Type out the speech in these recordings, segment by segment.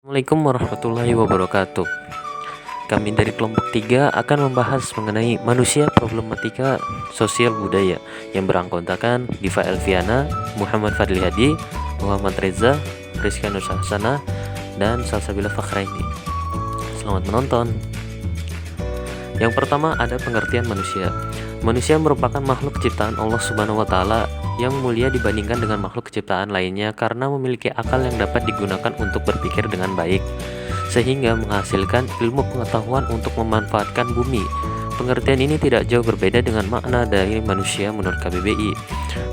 Assalamualaikum warahmatullahi wabarakatuh. Kami dari kelompok 3 akan membahas mengenai manusia problematika sosial budaya yang beranggotakan Diva Elviana, Muhammad Fadli Hadi, Muhammad Reza, Rizka Nursahsana, dan Salsabila Fakhraini. Selamat menonton. Yang pertama ada pengertian manusia. Manusia merupakan makhluk ciptaan Allah Subhanahu wa taala yang mulia dibandingkan dengan makhluk ciptaan lainnya karena memiliki akal yang dapat digunakan untuk berpikir dengan baik, sehingga menghasilkan ilmu pengetahuan untuk memanfaatkan bumi. Pengertian ini tidak jauh berbeda dengan makna dari manusia menurut KBBI.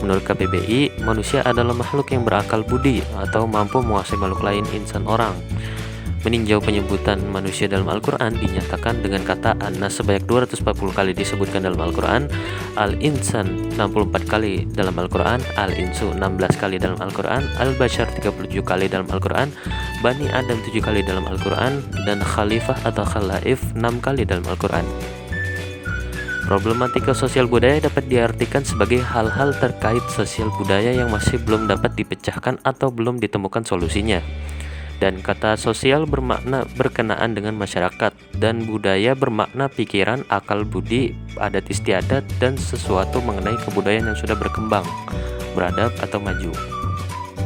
Menurut KBBI, manusia adalah makhluk yang berakal budi atau mampu menguasai makhluk lain, insan orang. Meninjau penyebutan manusia dalam Al-Quran dinyatakan dengan kata An-Nas sebanyak 240 kali disebutkan dalam Al-Quran, Al-Insan 64 kali dalam Al-Quran, Al-Insu 16 kali dalam Al-Quran, Al-Bashar 37 kali dalam Al-Quran, Bani Adam 7 kali dalam Al-Quran, dan Khalifah atau Khalaif 6 kali dalam Al-Quran. Problematika sosial budaya dapat diartikan sebagai hal-hal terkait sosial budaya yang masih belum dapat dipecahkan atau belum ditemukan solusinya. Dan kata sosial bermakna berkenaan dengan masyarakat, dan budaya bermakna pikiran, akal budi, adat istiadat, dan sesuatu mengenai kebudayaan yang sudah berkembang, beradab atau maju.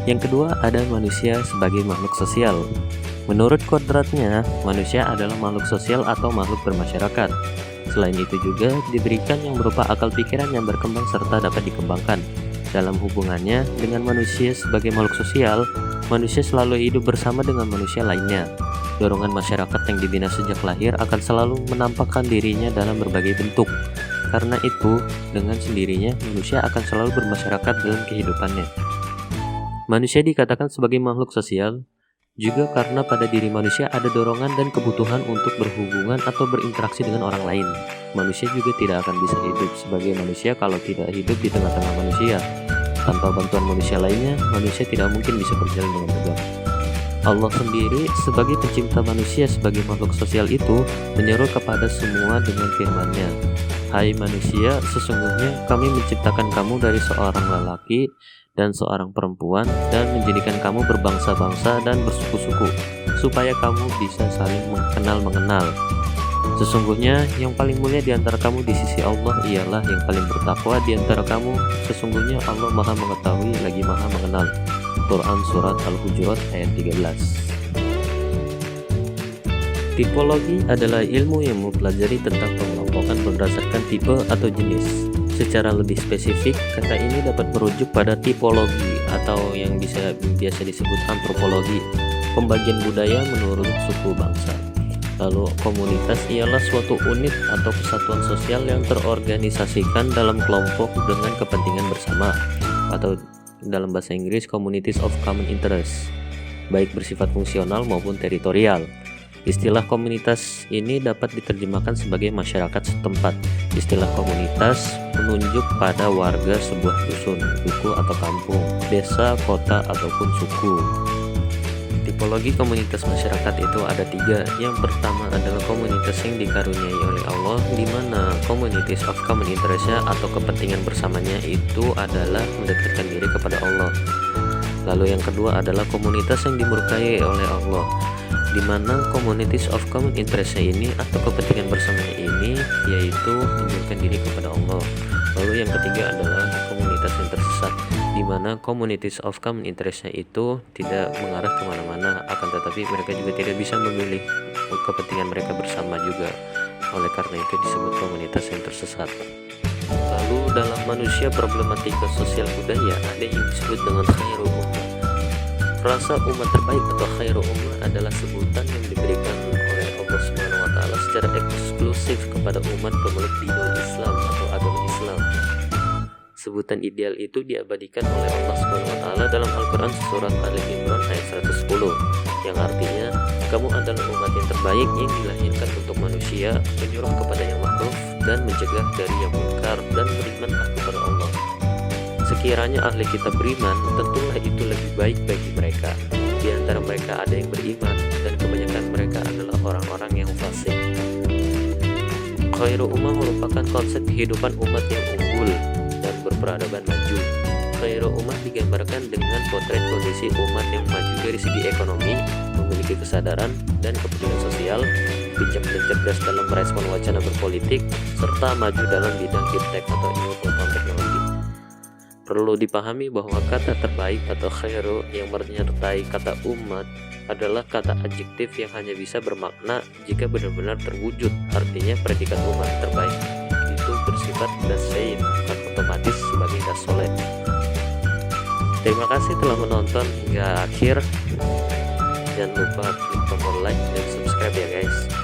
Yang kedua ada manusia sebagai makhluk sosial. Menurut kodratnya, manusia adalah makhluk sosial atau makhluk bermasyarakat. Selain itu juga diberikan yang berupa akal pikiran yang berkembang serta dapat dikembangkan. Dalam hubungannya dengan manusia sebagai makhluk sosial, manusia selalu hidup bersama dengan manusia lainnya. Dorongan masyarakat yang dibina sejak lahir akan selalu menampakkan dirinya dalam berbagai bentuk. Karena itu, dengan sendirinya manusia akan selalu bermasyarakat dalam kehidupannya. Manusia dikatakan sebagai makhluk sosial juga karena pada diri manusia ada dorongan dan kebutuhan untuk berhubungan atau berinteraksi dengan orang lain. Manusia juga tidak akan bisa hidup sebagai manusia kalau tidak hidup di tengah-tengah manusia. Tanpa bantuan manusia lainnya, manusia tidak mungkin bisa berjalan dengan tegak. Allah sendiri sebagai pencipta manusia sebagai makhluk sosial itu menyeru kepada semua dengan firman-Nya, "Hai manusia, sesungguhnya kami menciptakan kamu dari seorang lelaki dan seorang perempuan dan menjadikan kamu berbangsa-bangsa dan bersuku-suku supaya kamu bisa saling mengenal. Sesungguhnya yang paling mulia di antara kamu di sisi Allah ialah yang paling bertakwa di antara kamu. Sesungguhnya Allah Maha mengetahui lagi Maha mengenal." Quran Surat Al-Hujurat ayat 13. Tipologi adalah ilmu yang mempelajari tentang pengelompokan berdasarkan tipe atau jenis. Secara lebih spesifik, kata ini dapat merujuk pada tipologi atau yang biasa disebut antropologi, pembagian budaya menurut suku bangsa. Lalu komunitas ialah suatu unit atau kesatuan sosial yang terorganisasikan dalam kelompok dengan kepentingan bersama, atau dalam bahasa Inggris communities of common interest, baik bersifat fungsional maupun teritorial. Istilah komunitas ini dapat diterjemahkan sebagai masyarakat setempat. Istilah komunitas menunjuk pada warga sebuah dusun, suku atau kampung, desa, kota, ataupun suku. Tipologi komunitas masyarakat itu ada 3. Yang pertama adalah komunitas yang dikaruniai oleh Allah, di mana communities of common interest-nya atau kepentingan bersamanya itu adalah mendekatkan diri kepada Allah. Lalu yang kedua adalah komunitas yang dimurkai oleh Allah, di mana communities of common interest-nya ini atau kepentingan bersamanya ini yaitu menunjukkan diri kepada Allah. Lalu yang ketiga adalah komunitas yang tersesat, di mana communities of common interest-nya itu tidak mengarah kemana-mana, akan tetapi mereka juga tidak bisa memilih kepentingan mereka bersama juga. Oleh karena itu disebut komunitas yang tersesat. Lalu dalam manusia problematika sosial budaya ada yang disebut dengan khairu ummah. Frasa umat terbaik atau khairu ummah adalah sebutan yang diberikan oleh Allah Subhanahu wa taala secara eksklusif kepada umat pemeluk dinul Islam atau agama Islam. Sebutan ideal itu diabadikan oleh Allah Subhanahu wa taala dalam Al-Qur'an surat Ali Imran ayat 110, yang artinya, "Kamu adalah umat yang terbaik yang dilahirkan untuk manusia, menyuruh kepada yang ma'ruf dan mencegah dari yang munkar dan beriman kepada Allah." Sekiranya ahli kitab beriman, tentulah itu lebih baik bagi mereka. Di antara mereka ada yang beriman, dan kebanyakan mereka adalah orang-orang yang fasik. Khairu ummah merupakan konsep kehidupan umat yang unggul dan berperadaban maju. Khairu ummah digambarkan dengan potret kondisi umat yang maju dari segi ekonomi, memiliki kesadaran dan kepedulian sosial, bijak dan cerdas dalam merespon wacana berpolitik, serta maju dalam bidang iptek atau ilmu pengetahuan teknologi. Perlu dipahami bahwa kata terbaik atau khairu yang menyertai kata umat adalah kata adjektif yang hanya bisa bermakna jika benar-benar terwujud. Artinya predikat umat terbaik itu bersifat dasain, bukan otomatis sebagai dasoleh. Terima kasih telah menonton hingga akhir. Jangan lupa klik tombol like dan subscribe ya guys.